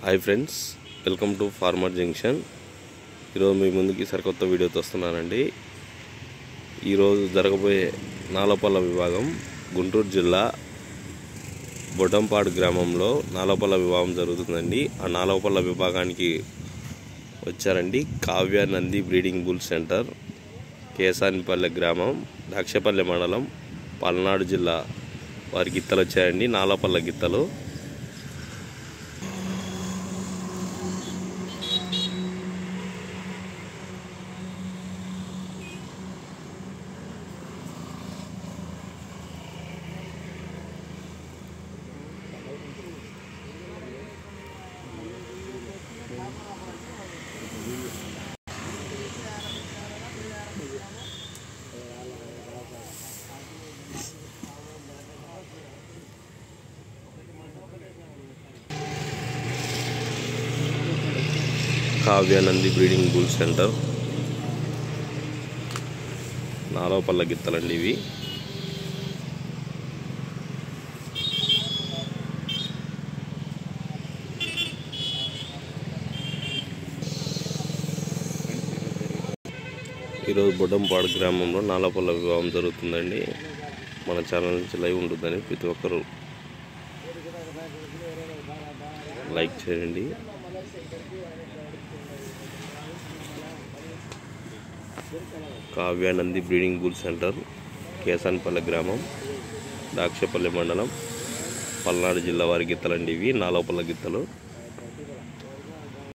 Hi friends, welcome to farmer junction. ఈరోజు మీ ముందుకి సరికొత్త వీడియోతో వస్తున్నానండి. ఈరోజు జరగబోయే నాలపల్ల విభాగం గుంటూరు జిల్లా బొడ్డంపాడు గ్రామంలో నాలపల్ల విభాగం జరుగుతుందండి. ఆ నాలపల్ల విభాగానికి వచ్చారండి Kavya Nandi breeding bull centre, Kesanipalle గ్రామం, దాక్షపల్లె మండలం, పల్నాడు జిల్లా వారి గిత్తలు వచ్చాయండి. నాలపల్ల గిత్తలు Kavya Nandi breeding bull centre, Nalapalla గిత్తలండి ఇవి. ఈరోజు బొడ్డంపాడు గ్రామంలో నాలపల్ల వివాహం జరుగుతుందండి. మన ఛానల్ నుంచి లైవ్ ఉంటుందని ప్రతి ఒక్కరూ లైక్ చేయండి. Kavya Nandi breeding bull centre, Kesanipalle గ్రామం, దాక్షపల్లె మండలం, పల్నాడు జిల్లా వారి గిత్తలండి ఇవి. నాలపల్ల గిత్తలు